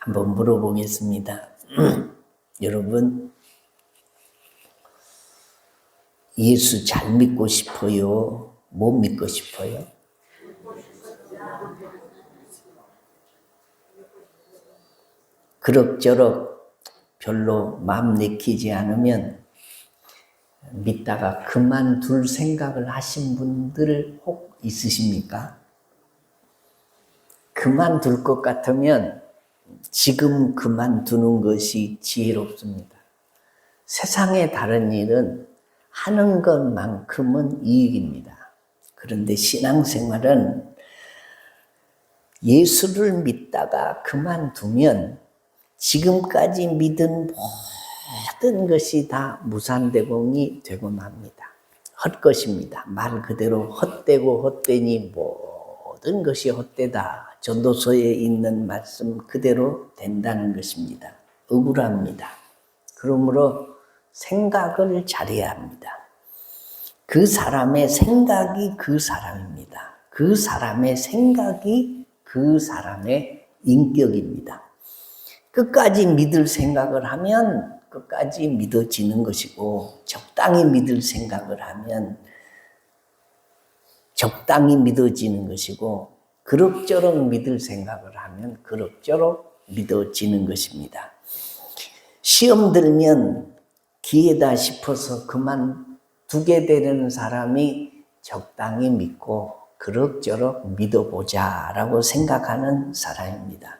한번 물어보겠습니다. 여러분, 예수 잘 믿고 싶어요? 못 믿고 싶어요? 그럭저럭 별로 마음 내키지 않으면 믿다가 그만둘 생각을 하신 분들 혹 있으십니까? 그만둘 것 같으면 지금 그만두는 것이 지혜롭습니다. 세상의 다른 일은 하는 것만큼은 이익입니다. 그런데 신앙생활은 예수를 믿다가 그만두면 지금까지 믿은 모든 것이 다 무산대공이 되고 맙니다. 헛것입니다. 말 그대로 헛되고 헛되니 모든 것이 헛되다. 전도서에 있는 말씀 그대로 된다는 것입니다. 억울합니다. 그러므로 생각을 잘해야 합니다. 그 사람의 생각이 그 사람입니다. 그 사람의 생각이 그 사람의 인격입니다. 끝까지 믿을 생각을 하면 끝까지 믿어지는 것이고, 적당히 믿을 생각을 하면 적당히 믿어지는 것이고, 그럭저럭 믿을 생각을 하면 그럭저럭 믿어지는 것입니다. 시험 들면 기회다 싶어서 그만두게 되는 사람이 적당히 믿고 그럭저럭 믿어보자라고 생각하는 사람입니다.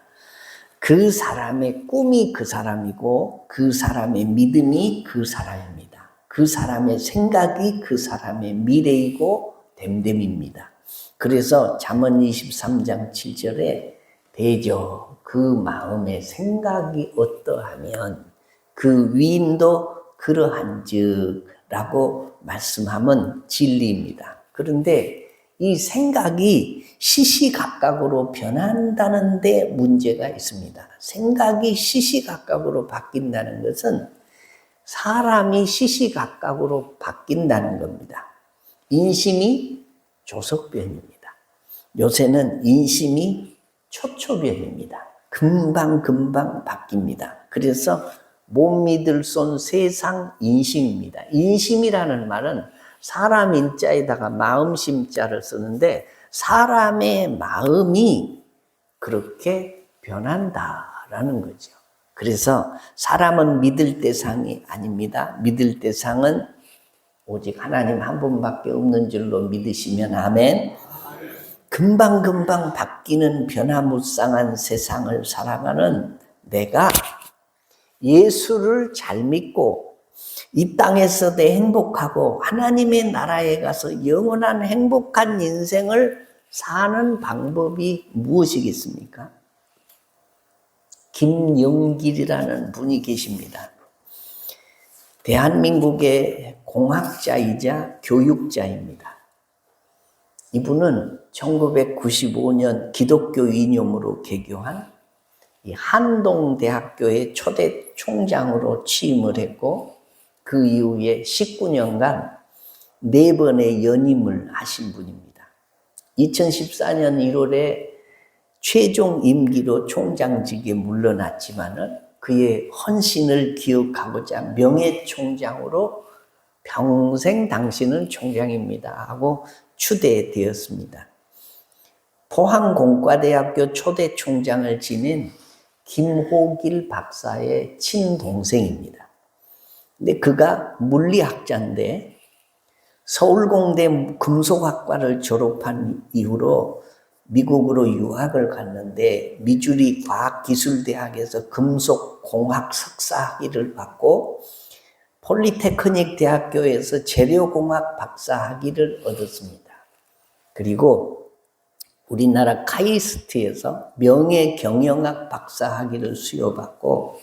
그 사람의 꿈이 그 사람이고 그 사람의 믿음이 그 사람입니다. 그 사람의 생각이 그 사람의 미래이고 됨됨입니다. 그래서 잠언 23장 7절에 대저 그 마음의 생각이 어떠하면 그 위인도 그러한즉 라고 말씀하면 진리입니다. 그런데 이 생각이 시시각각으로 변한다는 데 문제가 있습니다. 생각이 시시각각으로 바뀐다는 것은 사람이 시시각각으로 바뀐다는 겁니다. 인심이 조석변입니다. 요새는 인심이 초초변입니다. 금방 바뀝니다. 그래서 못 믿을 손 세상 인심입니다. 인심이라는 말은 사람 인자에다가 마음심자를 쓰는데 사람의 마음이 그렇게 변한다라는 거죠. 그래서 사람은 믿을 대상이 아닙니다. 믿을 대상은 오직 하나님 한 분밖에 없는 줄로 믿으시면 아멘. 금방 바뀌는 변화무쌍한 세상을 살아가는 내가 예수를 잘 믿고 이 땅에서 내 행복하고 하나님의 나라에 가서 영원한 행복한 인생을 사는 방법이 무엇이겠습니까? 김영길이라는 분이 계십니다. 대한민국의 공학자이자 교육자입니다. 이분은 1995년 기독교 이념으로 개교한 이 한동대학교의 초대 총장으로 취임을 했고 그 이후에 19년간 4번의 연임을 하신 분입니다. 2014년 1월에 최종 임기로 총장직에 물러났지만은 그의 헌신을 기억하고자 명예총장으로 평생 당신은 총장입니다 하고 추대되었습니다. 포항공과대학교 초대 총장을 지낸 김호길 박사의 친동생입니다. 근데 그가 물리학자인데 서울공대 금속학과를 졸업한 이후로 미국으로 유학을 갔는데 미주리 과학기술대학에서 금속공학 석사학위를 받고 폴리테크닉 대학교에서 재료공학 박사학위를 얻었습니다. 그리고 우리나라 카이스트에서 명예경영학 박사학위를 수여받고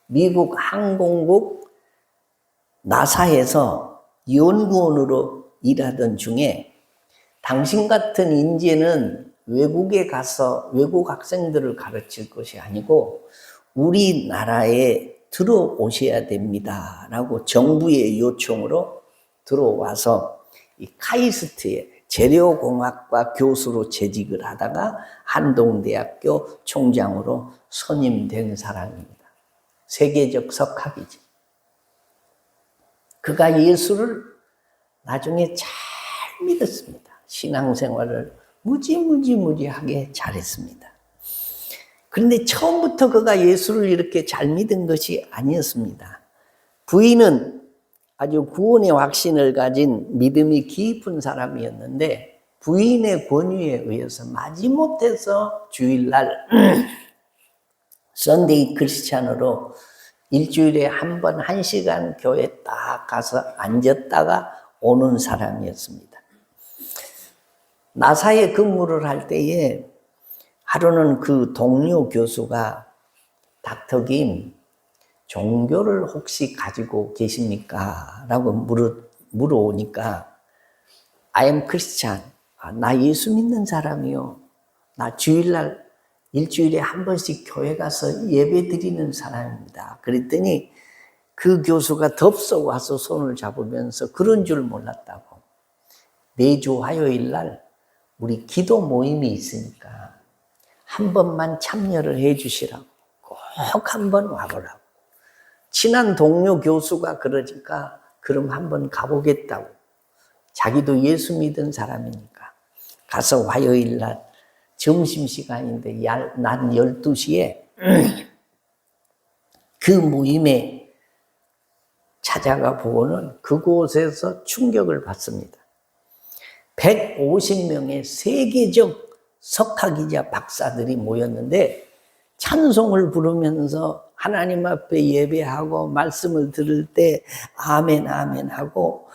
미국 항공국 나사에서 연구원으로 일하던 중에 당신 같은 인재는 외국에 가서 외국 학생들을 가르칠 것이 아니고 우리나라에 들어오셔야 됩니다 라고 정부의 요청으로 들어와서 이 카이스트에 재료공학과 교수로 재직을 하다가 한동대학교 총장으로 선임된 사람입니다. 세계적 석학이죠. 그가 예수를 나중에 잘 믿었습니다. 신앙생활을 무지하게 잘했습니다. 그런데 처음부터 그가 예수를 이렇게 잘 믿은 것이 아니었습니다. 부인은 아주 구원의 확신을 가진 믿음이 깊은 사람이었는데 부인의 권유에 의해서 마지못해서 주일날 선데이 크리스찬으로 일주일에 한 번 1시간 교회 딱 가서 앉았다가 오는 사람이었습니다. 나사에 근무를 할 때에 하루는 그 동료 교수가 닥터 김, 종교를 혹시 가지고 계십니까? 라고 물어오니까 I am Christian. 나 예수 믿는 사람이요. 나 주일날 일주일에 한 번씩 교회 가서 예배 드리는 사람입니다. 그랬더니 그 교수가 덥석 와서 손을 잡으면서 그런 줄 몰랐다고. 매주 화요일 날 우리 기도 모임이 있으니까 한 번만 참여를 해 주시라고. 꼭 한 번 와보라고. 친한 동료 교수가 그러니까 그럼 한번 가보겠다고. 자기도 예수 믿은 사람이니까 가서 화요일 날 점심시간인데 낮 12시에 그 모임에 찾아가 보고는 그곳에서 충격을 받습니다. 150명의 세계적 석학이자 박사들이 모였는데 찬송을 부르면서 하나님 앞에 예배하고 말씀을 들을 때 아멘 아멘 하고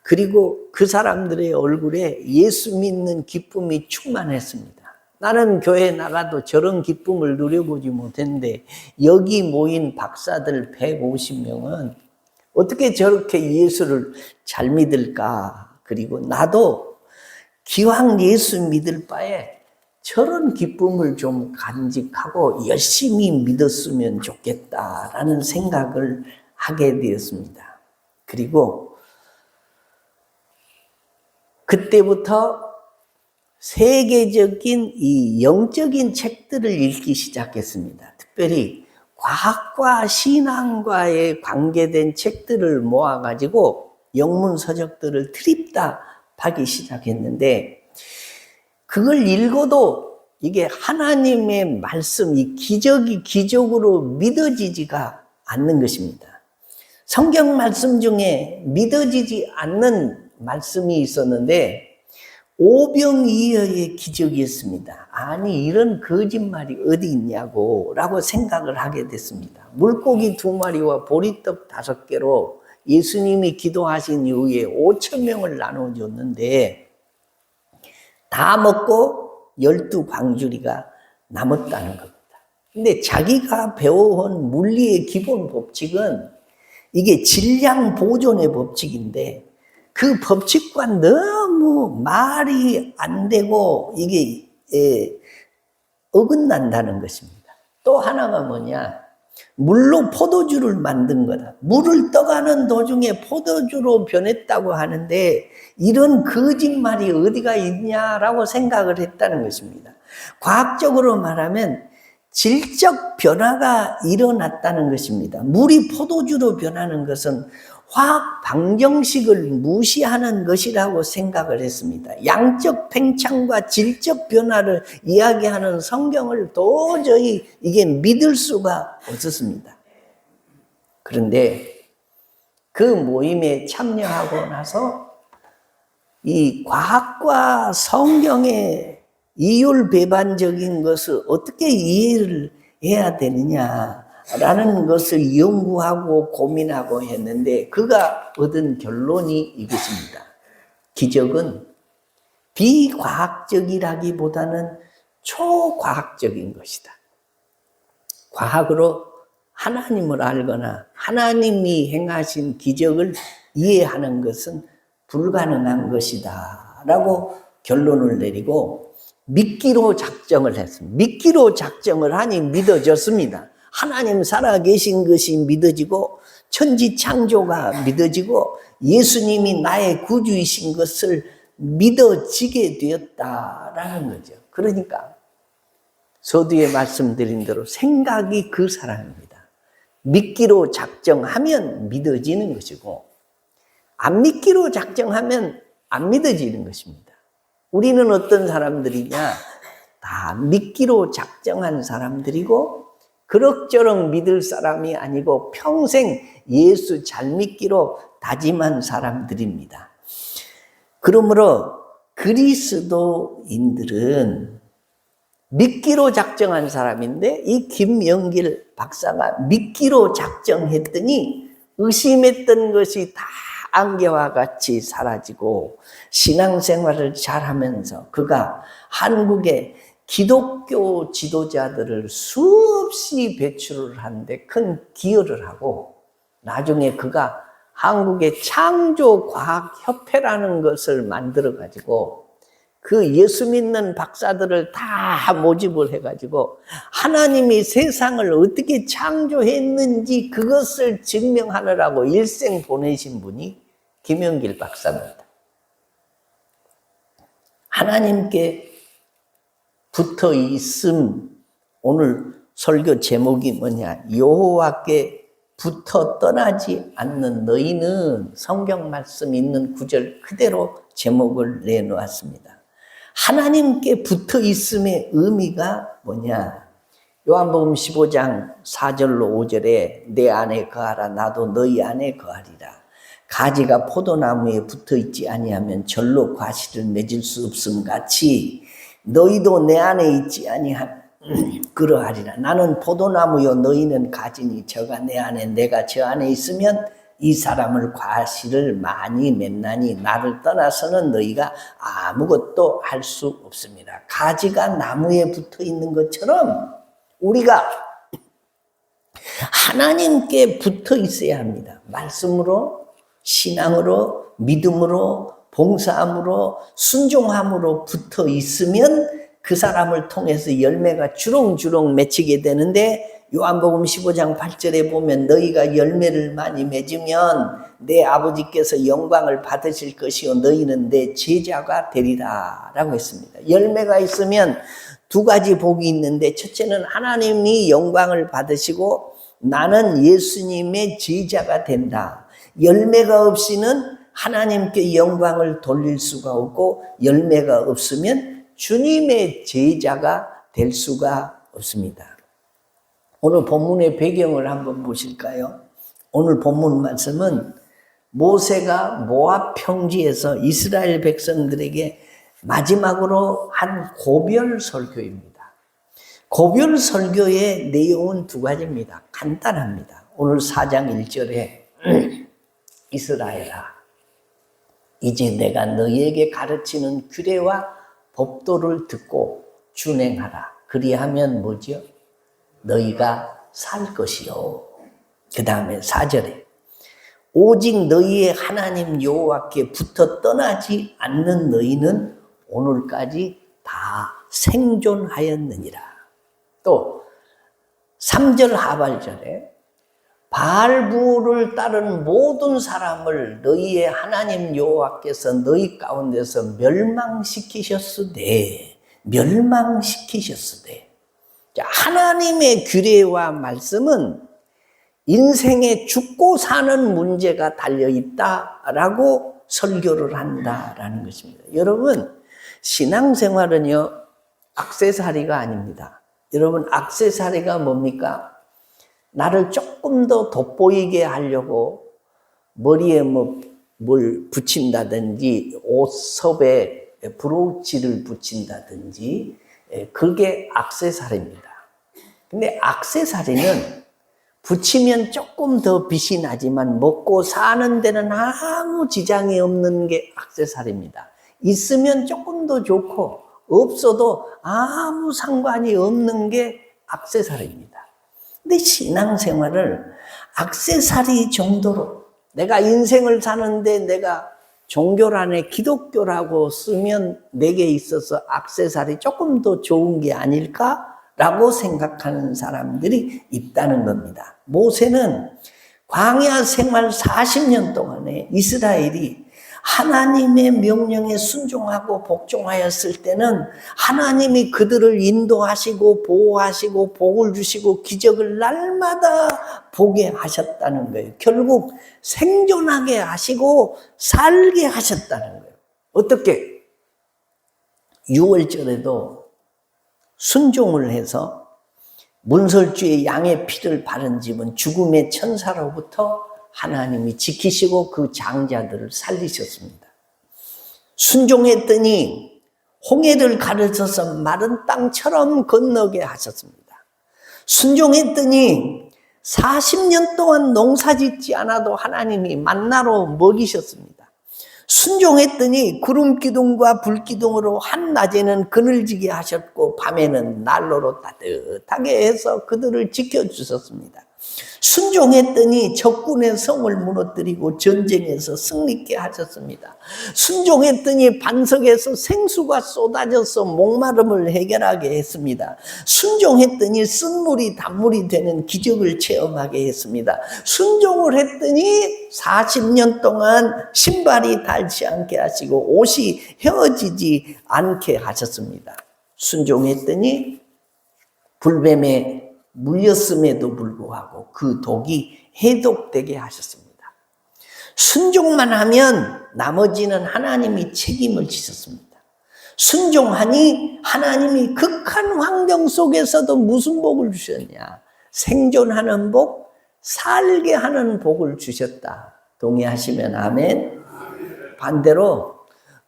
그리고 그 사람들의 얼굴에 예수 믿는 기쁨이 충만했습니다. 나는 교회 나가도 저런 기쁨을 누려보지 못했는데 여기 모인 박사들 150명은 어떻게 저렇게 예수를 잘 믿을까? 그리고 나도 기왕 예수 믿을 바에 저런 기쁨을 좀 간직하고 열심히 믿었으면 좋겠다라는 생각을 하게 되었습니다. 그리고 그때부터 세계적인 이 영적인 책들을 읽기 시작했습니다. 특별히 과학과 신앙과에 관계된 책들을 모아가지고 영문 서적들을 트립답하기 시작했는데 그걸 읽어도 이게 하나님의 말씀이 기적이 기적으로 믿어지지가 않는 것입니다. 성경 말씀 중에 믿어지지 않는 말씀이 있었는데 오병이어의 기적이었습니다. 아니 이런 거짓말이 어디 있냐고 라고 생각을 하게 됐습니다. 물고기 2마리와 보리떡 5개로 예수님이 기도하신 이후에 5,000명을 나눠줬는데 다 먹고 12광주리가 남았다는 겁니다. 근데 자기가 배워온 물리의 기본 법칙은 이게 질량 보존의 법칙인데 그 법칙과 너무 말이 안 되고 이게 어긋난다는 것입니다. 또 하나가 뭐냐? 물로 포도주를 만든 거다. 물을 떠가는 도중에 포도주로 변했다고 하는데 이런 거짓말이 어디가 있냐라고 생각을 했다는 것입니다. 과학적으로 말하면 질적 변화가 일어났다는 것입니다. 물이 포도주로 변하는 것은 화학 방정식을 무시하는 것이라고 생각을 했습니다. 양적 팽창과 질적 변화를 이야기하는 성경을 도저히 이게 믿을 수가 없었습니다. 그런데 그 모임에 참여하고 나서 이 과학과 성경의 이율배반적인 것을 어떻게 이해를 해야 되느냐라는 것을 연구하고 고민하고 했는데 그가 얻은 결론이 이것입니다. 기적은 비과학적이라기보다는 초과학적인 것이다. 과학으로 하나님을 알거나 하나님이 행하신 기적을 이해하는 것은 불가능한 것이다 라고 결론을 내리고 믿기로 작정을 했습니다. 믿기로 작정을 하니 믿어졌습니다. 하나님 살아계신 것이 믿어지고 천지 창조가 믿어지고 예수님이 나의 구주이신 것을 믿어지게 되었다라는 거죠. 그러니까 서두에 말씀드린 대로 생각이 그 사람입니다. 믿기로 작정하면 믿어지는 것이고 안 믿기로 작정하면 안 믿어지는 것입니다. 우리는 어떤 사람들이냐? 다 믿기로 작정한 사람들이고 그럭저럭 믿을 사람이 아니고 평생 예수 잘 믿기로 다짐한 사람들입니다. 그러므로 그리스도인들은 믿기로 작정한 사람인데 이 김영길 박사가 믿기로 작정했더니 의심했던 것이 다 안개와 같이 사라지고 신앙생활을 잘하면서 그가 한국의 기독교 지도자들을 수없이 배출을 하는데 큰 기여를 하고 나중에 그가 한국의 창조과학협회라는 것을 만들어가지고 그 예수 믿는 박사들을 다 모집을 해가지고 하나님이 세상을 어떻게 창조했는지 그것을 증명하느라고 일생 보내신 분이 김영길 박사입니다. 하나님께 붙어 있음. 오늘 설교 제목이 뭐냐? 여호와께 붙어 떠나지 않는 너희는. 성경 말씀 있는 구절 그대로 제목을 내놓았습니다. 하나님께 붙어 있음의 의미가 뭐냐? 요한복음 15장 4절로 5절에 내 안에 거하라 나도 너희 안에 거하리라. 가지가 포도나무에 붙어 있지 아니하면 절로 과실을 맺을 수 없음 같이 너희도 내 안에 있지 아니하면 그러하리라. 나는 포도나무요 너희는 가지니 저가 내 안에 내가 저 안에 있으면 이 사람을 과실을 많이 맺나니 나를 떠나서는 너희가 아무것도 할 수 없습니다. 가지가 나무에 붙어 있는 것처럼 우리가 하나님께 붙어 있어야 합니다. 말씀으로, 신앙으로, 믿음으로, 봉사함으로, 순종함으로 붙어 있으면 그 사람을 통해서 열매가 주렁주렁 맺히게 되는데 요한복음 15장 8절에 보면 너희가 열매를 많이 맺으면 내 아버지께서 영광을 받으실 것이요 너희는 내 제자가 되리라 라고 했습니다. 열매가 있으면 두 가지 복이 있는데 첫째는 하나님이 영광을 받으시고 나는 예수님의 제자가 된다. 열매가 없이는 하나님께 영광을 돌릴 수가 없고 열매가 없으면 주님의 제자가 될 수가 없습니다. 오늘 본문의 배경을 한번 보실까요? 오늘 본문 말씀은 모세가 모압 평지에서 이스라엘 백성들에게 마지막으로 한 고별 설교입니다. 고별 설교의 내용은 두 가지입니다. 간단합니다. 오늘 4장 1절에 이스라엘아 이제 내가 너희에게 가르치는 규례와 법도를 듣고 준행하라. 그리하면 뭐죠? 너희가 살 것이요. 그 다음에 4절에 오직 너희의 하나님 여호와께 붙어 떠나지 않는 너희는 오늘까지 다 생존하였느니라. 또 3절 하반절에 바알부를 따른 모든 사람을 너희의 하나님 여호와께서 너희 가운데서 멸망시키셨으되 하나님의 규례와 말씀은 인생에 죽고 사는 문제가 달려있다라고 설교를 한다라는 것입니다. 여러분 신앙생활은요 액세서리가 아닙니다. 여러분 액세서리가 뭡니까? 나를 조금 더 돋보이게 하려고 머리에 뭘 붙인다든지 옷섭에 브로치를 붙인다든지 그게 액세서리입니다. 근데 액세서리는 붙이면 조금 더 빛이 나지만 먹고 사는 데는 아무 지장이 없는 게 액세서리입니다. 있으면 조금 더 좋고 없어도 아무 상관이 없는 게 액세서리입니다. 근데 신앙생활을 액세서리 정도로 내가 인생을 사는데 내가 종교란에 기독교라고 쓰면 내게 있어서 액세서리 조금 더 좋은 게 아닐까라고 생각하는 사람들이 있다는 겁니다. 모세는 광야 생활 40년 동안에 이스라엘이 하나님의 명령에 순종하고 복종하였을 때는 하나님이 그들을 인도하시고 보호하시고 복을 주시고 기적을 날마다 보게 하셨다는 거예요. 결국 생존하게 하시고 살게 하셨다는 거예요. 어떻게? 6월절에도 순종을 해서 문설주의 양의 피를 바른 집은 죽음의 천사로부터 하나님이 지키시고 그 장자들을 살리셨습니다. 순종했더니 홍해를 가르쳐서 마른 땅처럼 건너게 하셨습니다. 순종했더니 40년 동안 농사 짓지 않아도 하나님이 만나로 먹이셨습니다. 순종했더니 구름 기둥과 불 기둥으로 한낮에는 그늘지게 하셨고 밤에는 난로로 따뜻하게 해서 그들을 지켜주셨습니다. 순종했더니 적군의 성을 무너뜨리고 전쟁에서 승리케 하셨습니다. 순종했더니 반석에서 생수가 쏟아져서 목마름을 해결하게 했습니다. 순종했더니 쓴물이 단물이 되는 기적을 체험하게 했습니다. 순종을 했더니 40년 동안 신발이 닳지 않게 하시고 옷이 헤어지지 않게 하셨습니다. 순종했더니 불뱀에 물렸음에도 불구하고 그 독이 해독되게 하셨습니다. 순종만 하면 나머지는 하나님이 책임을 지셨습니다. 순종하니 하나님이 극한 환경 속에서도 무슨 복을 주셨냐? 생존하는 복, 살게 하는 복을 주셨다. 동의하시면 아멘. 반대로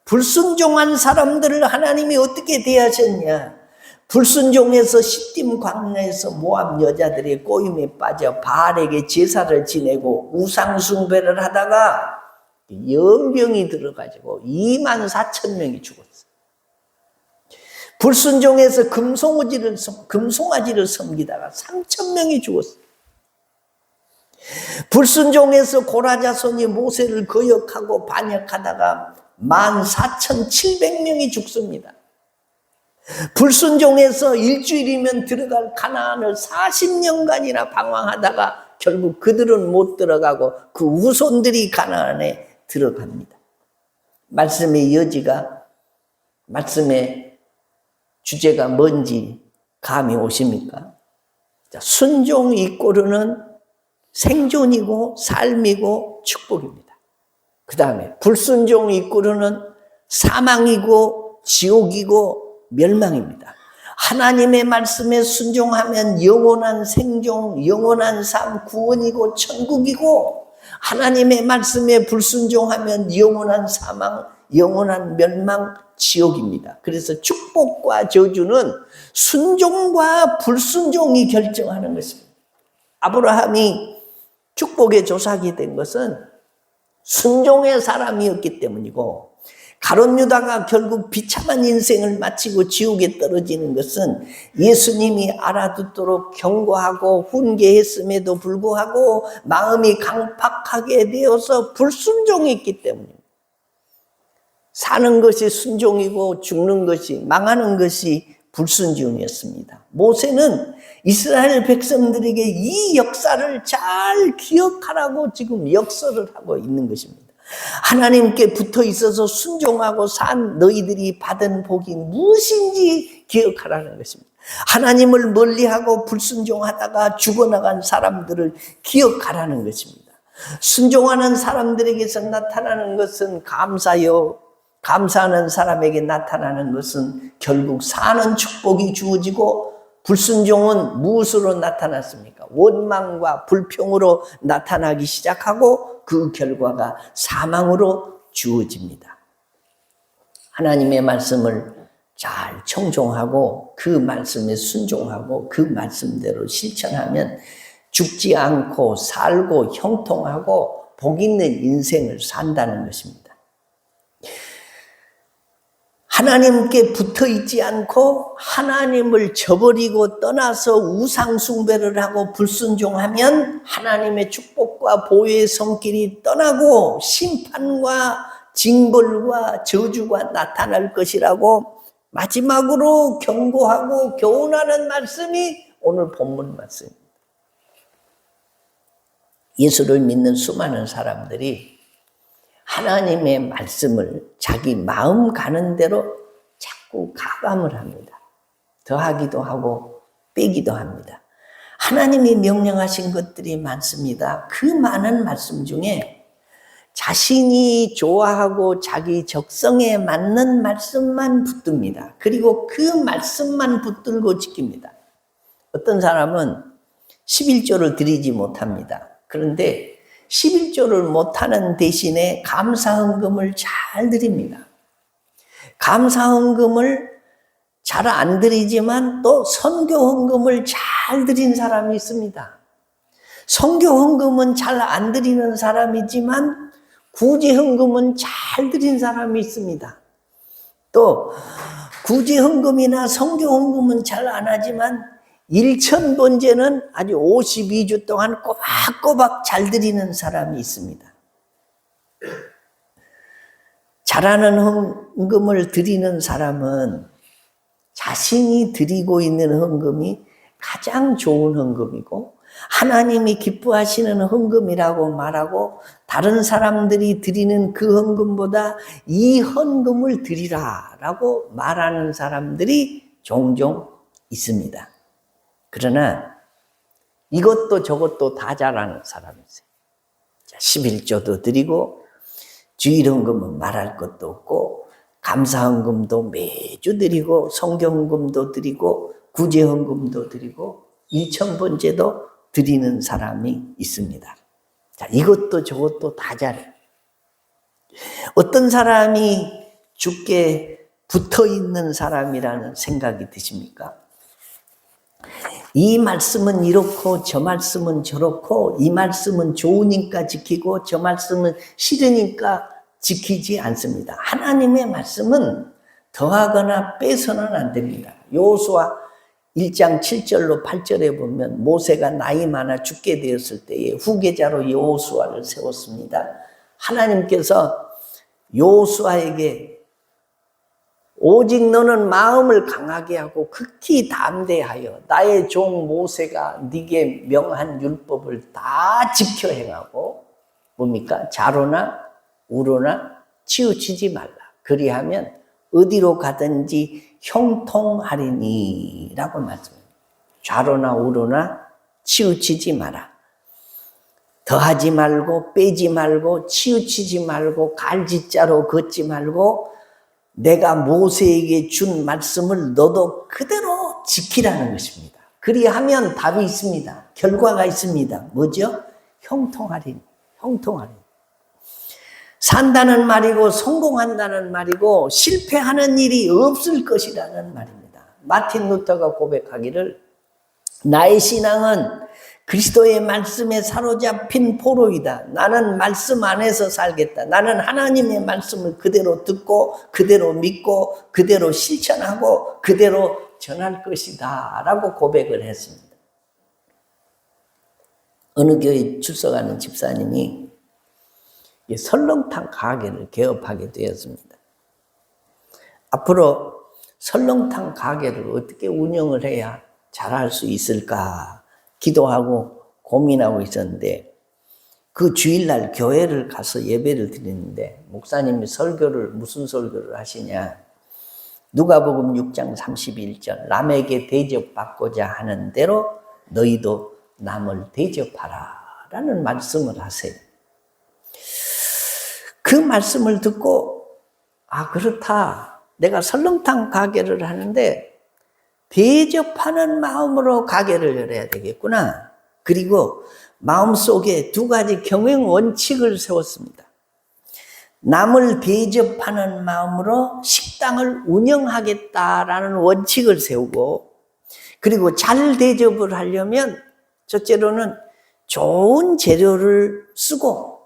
불순종한 사람들을 하나님이 어떻게 대하셨냐? 불순종해서 시딤 광야에서 모압 여자들의 꼬임에 빠져 바알에게 제사를 지내고 우상 숭배를 하다가 연병이 들어가지고 24,000명이 죽었어요. 불순종해서 금송아지를 섬기다가 3,000명이 죽었어요. 불순종해서 고라자손이 모세를 거역하고 반역하다가 14,700명이 죽습니다. 불순종해서 일주일이면 들어갈 가나안을 40년간이나 방황하다가 결국 그들은 못 들어가고 그 후손들이 가나안에 들어갑니다. 말씀의 여지가, 말씀의 주제가 뭔지 감이 오십니까? 순종 이꼬르는 생존이고 삶이고 축복입니다. 그 다음에 불순종 이꼬르는 사망이고 지옥이고 멸망입니다. 하나님의 말씀에 순종하면 영원한 생존, 영원한 삶, 구원이고 천국이고, 하나님의 말씀에 불순종하면 영원한 사망, 영원한 멸망, 지옥입니다. 그래서 축복과 저주는 순종과 불순종이 결정하는 것입니다. 아브라함이 축복의 조상이 된 것은 순종의 사람이었기 때문이고, 가룟 유다가 결국 비참한 인생을 마치고 지옥에 떨어지는 것은 예수님이 알아듣도록 경고하고 훈계했음에도 불구하고 마음이 강팍하게 되어서 불순종했기 때문입니다. 사는 것이 순종이고 죽는 것이, 망하는 것이 불순종이었습니다. 모세는 이스라엘 백성들에게 이 역사를 잘 기억하라고 지금 역설을 하고 있는 것입니다. 하나님께 붙어 있어서 순종하고 산 너희들이 받은 복이 무엇인지 기억하라는 것입니다. 하나님을 멀리하고 불순종하다가 죽어나간 사람들을 기억하라는 것입니다. 순종하는 사람들에게서 나타나는 것은 감사요, 감사하는 사람에게 나타나는 것은 결국 사는 축복이 주어지고, 불순종은 무엇으로 나타났습니까? 원망과 불평으로 나타나기 시작하고 그 결과가 사망으로 주어집니다. 하나님의 말씀을 잘 청종하고 그 말씀에 순종하고 그 말씀대로 실천하면 죽지 않고 살고 형통하고 복 있는 인생을 산다는 것입니다. 하나님께 붙어 있지 않고 하나님을 저버리고 떠나서 우상 숭배를 하고 불순종하면 하나님의 축복과 보호의 손길이 떠나고 심판과 징벌과 저주가 나타날 것이라고 마지막으로 경고하고 교훈하는 말씀이 오늘 본문 말씀입니다. 예수를 믿는 수많은 사람들이 하나님의 말씀을 자기 마음 가는 대로 자꾸 가감을 합니다. 더하기도 하고 빼기도 합니다. 하나님이 명령하신 것들이 많습니다. 그 많은 말씀 중에 자신이 좋아하고 자기 적성에 맞는 말씀만 붙듭니다. 그리고 그 말씀만 붙들고 지킵니다. 어떤 사람은 11조를 드리지 못합니다. 그런데 11조를 못하는 대신에 감사헌금을 잘 드립니다. 감사헌금을 잘 안 드리지만 또 선교헌금을 잘 드린 사람이 있습니다. 선교헌금은 잘 안 드리는 사람이지만 구제헌금은 잘 드린 사람이 있습니다. 또 구제헌금이나 선교헌금은 잘 안 하지만 일천번제는 아주 52주 동안 꼬박꼬박 잘 드리는 사람이 있습니다. 잘하는 헌금을 드리는 사람은 자신이 드리고 있는 헌금이 가장 좋은 헌금이고 하나님이 기뻐하시는 헌금이라고 말하고 다른 사람들이 드리는 그 헌금보다 이 헌금을 드리라라고 말하는 사람들이 종종 있습니다. 그러나 이것도 저것도 다 잘하는 사람이 있어요. 11조도 드리고 주일헌금은 말할 것도 없고 감사헌금도 매주 드리고 성경헌금도 드리고 구제헌금도 드리고 일천번제도 드리는 사람이 있습니다. 자, 이것도 저것도 다 잘해요. 어떤 사람이 주께 붙어있는 사람이라는 생각이 드십니까? 이 말씀은 이렇고 저 말씀은 저렇고 이 말씀은 좋으니까 지키고 저 말씀은 싫으니까 지키지 않습니다. 하나님의 말씀은 더하거나 빼서는 안 됩니다. 여호수아 1장 7절로 8절에 보면 모세가 나이 많아 죽게 되었을 때에 후계자로 여호수아를 세웠습니다. 하나님께서 여호수아에게 오직 너는 마음을 강하게 하고 극히 담대하여 나의 종 모세가 네게 명한 율법을 다 지켜 행하고 뭡니까? 좌로나 우로나 치우치지 말라. 그리하면 어디로 가든지 형통하리니 라고 말씀합니다. 좌로나 우로나 치우치지 마라. 더하지 말고 빼지 말고 치우치지 말고 갈짓자로 걷지 말고 내가 모세에게 준 말씀을 너도 그대로 지키라는 것입니다. 그리하면 답이 있습니다. 결과가 있습니다. 뭐죠? 형통하리니. 형통하리니. 산다는 말이고 성공한다는 말이고 실패하는 일이 없을 것이라는 말입니다. 마틴 루터가 고백하기를 나의 신앙은 그리스도의 말씀에 사로잡힌 포로이다. 나는 말씀 안에서 살겠다. 나는 하나님의 말씀을 그대로 듣고 그대로 믿고 그대로 실천하고 그대로 전할 것이다 라고 고백을 했습니다. 어느 교회에 출석하는 집사님이 설렁탕 가게를 개업하게 되었습니다. 앞으로 설렁탕 가게를 어떻게 운영을 해야 잘할 수 있을까 기도하고 고민하고 있었는데 그 주일날 교회를 가서 예배를 드리는데 목사님이 무슨 설교를 하시냐, 누가복음 6장 31절 남에게 대접받고자 하는 대로 너희도 남을 대접하라 라는 말씀을 하세요. 그 말씀을 듣고 그렇다. 내가 설렁탕 가게를 하는데 대접하는 마음으로 가게를 열어야 되겠구나. 그리고 마음속에 두 가지 경영 원칙을 세웠습니다. 남을 대접하는 마음으로 식당을 운영하겠다라는 원칙을 세우고, 그리고 잘 대접을 하려면 첫째로는 좋은 재료를 쓰고,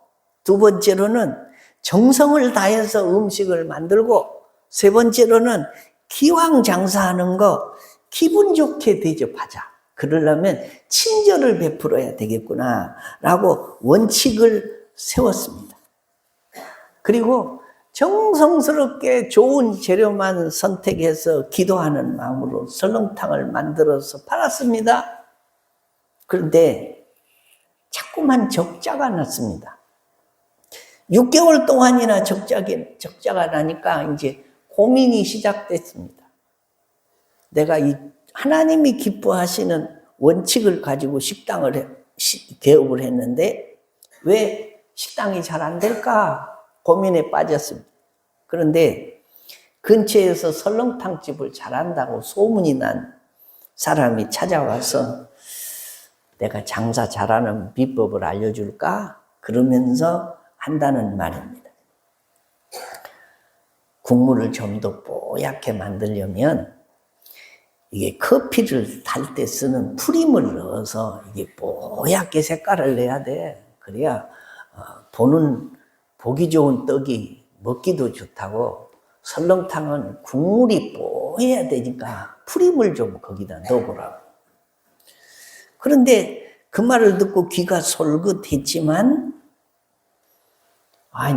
두 번째로는 정성을 다해서 음식을 만들고, 세 번째로는 기왕 장사하는 거 기분 좋게 대접하자. 그러려면 친절을 베풀어야 되겠구나 라고 원칙을 세웠습니다. 그리고 정성스럽게 좋은 재료만 선택해서 기도하는 마음으로 설렁탕을 만들어서 팔았습니다. 그런데 자꾸만 적자가 났습니다. 6개월 동안이나 적자가 나니까 이제 고민이 시작됐습니다. 내가 이 하나님이 기뻐하시는 원칙을 가지고 개업을 했는데 왜 식당이 잘 안 될까 고민에 빠졌습니다. 그런데 근처에서 설렁탕집을 잘한다고 소문이 난 사람이 찾아와서 내가 장사 잘하는 비법을 알려줄까? 그러면서 한다는 말입니다. 국물을 좀 더 뽀얗게 만들려면 이게 커피를 탈 때 쓰는 프림을 넣어서 이게 뽀얗게 색깔을 내야 돼. 그래야 보기 좋은 떡이 먹기도 좋다고. 설렁탕은 국물이 뽀해야 되니까 프림을 좀 거기다 넣어보라고. 그런데 그 말을 듣고 귀가 솔긋했지만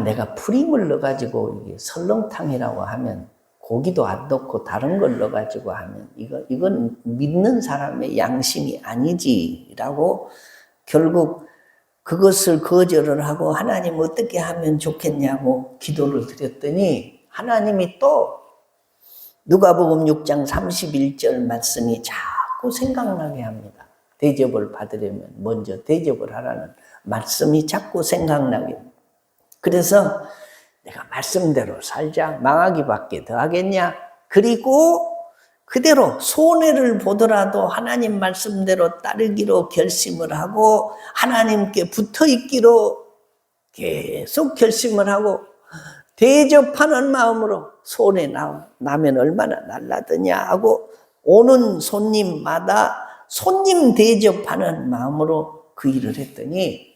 내가 프림을 넣어가지고 이게 설렁탕이라고 하면 고기도 안 넣고 다른 걸 넣어가지고 하면 이건 믿는 사람의 양심이 아니지라고 결국 그것을 거절을 하고 하나님 어떻게 하면 좋겠냐고 기도를 드렸더니 하나님이 또 누가복음 6장 31절 말씀이 자꾸 생각나게 합니다. 대접을 받으려면 먼저 대접을 하라는 말씀이 자꾸 생각나게 합니다. 그래서 내가 말씀대로 살자. 망하기밖에 더 하겠냐. 그리고 그대로 손해를 보더라도 하나님 말씀대로 따르기로 결심을 하고 하나님께 붙어있기로 계속 결심을 하고 대접하는 마음으로 손해 나면 얼마나 날라드냐 하고 오는 손님마다 손님 대접하는 마음으로 그 일을 했더니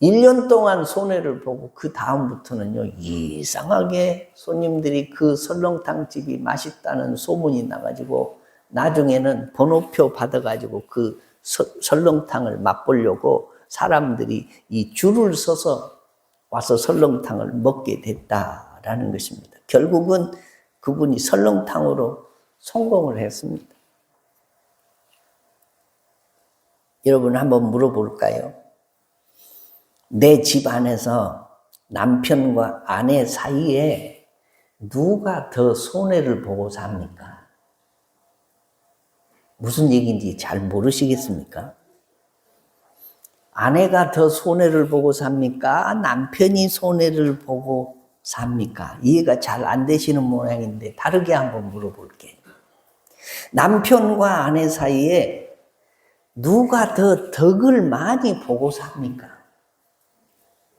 1년 동안 손해를 보고 그 다음부터는요 이상하게 손님들이 그 설렁탕집이 맛있다는 소문이 나가지고 나중에는 번호표 받아가지고 그 설렁탕을 맛보려고 사람들이 이 줄을 서서 와서 설렁탕을 먹게 됐다라는 것입니다. 결국은 그분이 설렁탕으로 성공을 했습니다. 여러분 한번 물어볼까요? 내 집 안에서 남편과 아내 사이에 누가 더 손해를 보고 삽니까? 무슨 얘기인지 잘 모르시겠습니까? 아내가 더 손해를 보고 삽니까? 남편이 손해를 보고 삽니까? 이해가 잘 안 되시는 모양인데 다르게 한번 물어볼게요. 남편과 아내 사이에 누가 더 덕을 많이 보고 삽니까?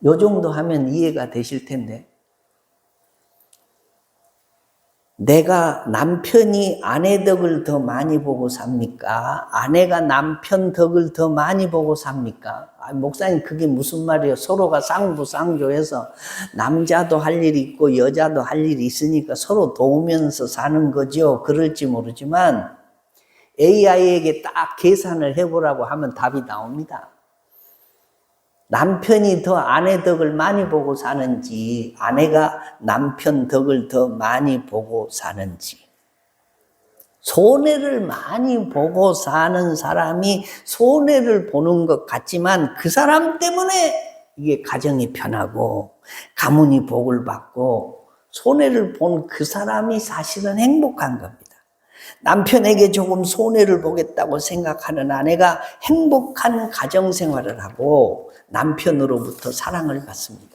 요 정도 하면 이해가 되실 텐데 내가 남편이 아내 덕을 더 많이 보고 삽니까? 아내가 남편 덕을 더 많이 보고 삽니까? 목사님 그게 무슨 말이에요? 서로가 상부상조해서 남자도 할 일이 있고 여자도 할 일이 있으니까 서로 도우면서 사는 거죠. 그럴지 모르지만 AI에게 딱 계산을 해보라고 하면 답이 나옵니다. 남편이 더 아내 덕을 많이 보고 사는지 아내가 남편 덕을 더 많이 보고 사는지 손해를 많이 보고 사는 사람이 손해를 보는 것 같지만 그 사람 때문에 이게 가정이 편하고 가문이 복을 받고 손해를 본 그 사람이 사실은 행복한 겁니다. 남편에게 조금 손해를 보겠다고 생각하는 아내가 행복한 가정생활을 하고 남편으로부터 사랑을 받습니다.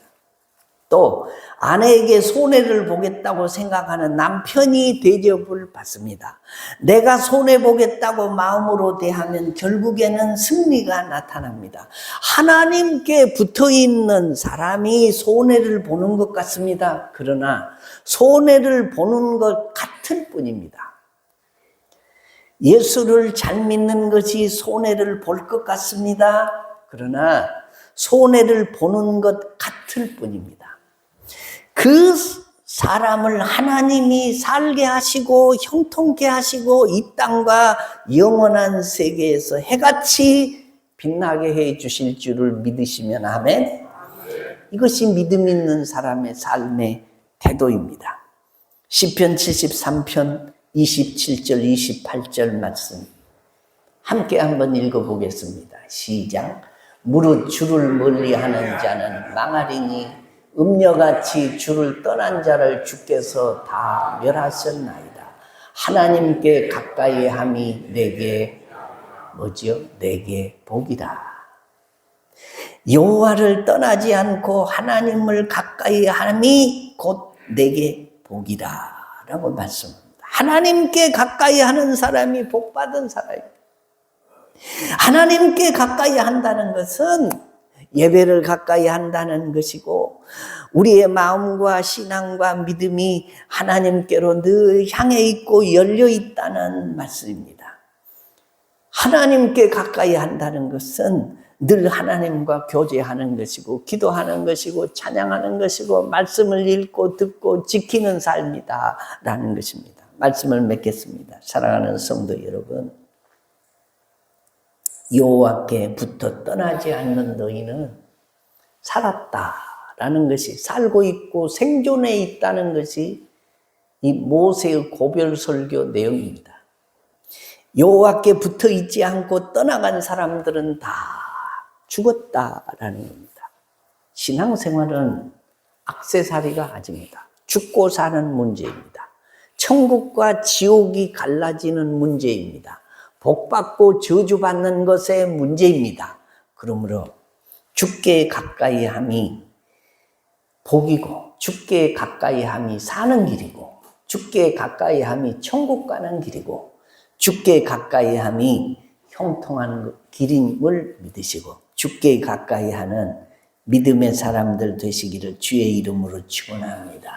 또 아내에게 손해를 보겠다고 생각하는 남편이 대접을 받습니다. 내가 손해보겠다고 마음으로 대하면 결국에는 승리가 나타납니다. 하나님께 붙어있는 사람이 손해를 보는 것 같습니다. 그러나 손해를 보는 것 같을 뿐입니다. 예수를 잘 믿는 것이 손해를 볼 것 같습니다. 그러나 손해를 보는 것 같을 뿐입니다. 그 사람을 하나님이 살게 하시고 형통케 하시고 이 땅과 영원한 세계에서 해같이 빛나게 해 주실 줄을 믿으시면 아멘. 이것이 믿음 있는 사람의 삶의 태도입니다. 시편 73편 27절 28절 말씀 함께 한번 읽어보겠습니다. 시작. 무릇 주를 멀리하는 자는 망하리니 음녀같이 주를 떠난 자를 주께서 다 멸하셨나이다. 하나님께 가까이 함이 내게 뭐지요? 내게 복이다. 여호와를 떠나지 않고 하나님을 가까이 함이 곧 내게 복이다 라고 말씀합니다. 하나님께 가까이 하는 사람이 복받은 사람입니다. 하나님께 가까이 한다는 것은 예배를 가까이 한다는 것이고 우리의 마음과 신앙과 믿음이 하나님께로 늘 향해 있고 열려 있다는 말씀입니다. 하나님께 가까이 한다는 것은 늘 하나님과 교제하는 것이고 기도하는 것이고 찬양하는 것이고 말씀을 읽고 듣고 지키는 삶이다라는 것입니다. 말씀을 맺겠습니다. 사랑하는 성도 여러분, 여호와께 붙어 떠나지 않는 너희는 살았다라는 것이, 살고 있고 생존해 있다는 것이 이 모세의 고별 설교 내용입니다. 여호와께 붙어 있지 않고 떠나간 사람들은 다 죽었다라는 겁니다. 신앙생활은 액세서리가 아닙니다. 죽고 사는 문제입니다. 천국과 지옥이 갈라지는 문제입니다. 복받고 저주받는 것의 문제입니다. 그러므로 주께 가까이 함이 복이고 주께 가까이 함이 사는 길이고 주께 가까이 함이 천국 가는 길이고 주께 가까이 함이 형통한 길임을 믿으시고 주께 가까이 하는 믿음의 사람들 되시기를 주의 이름으로 축원합니다.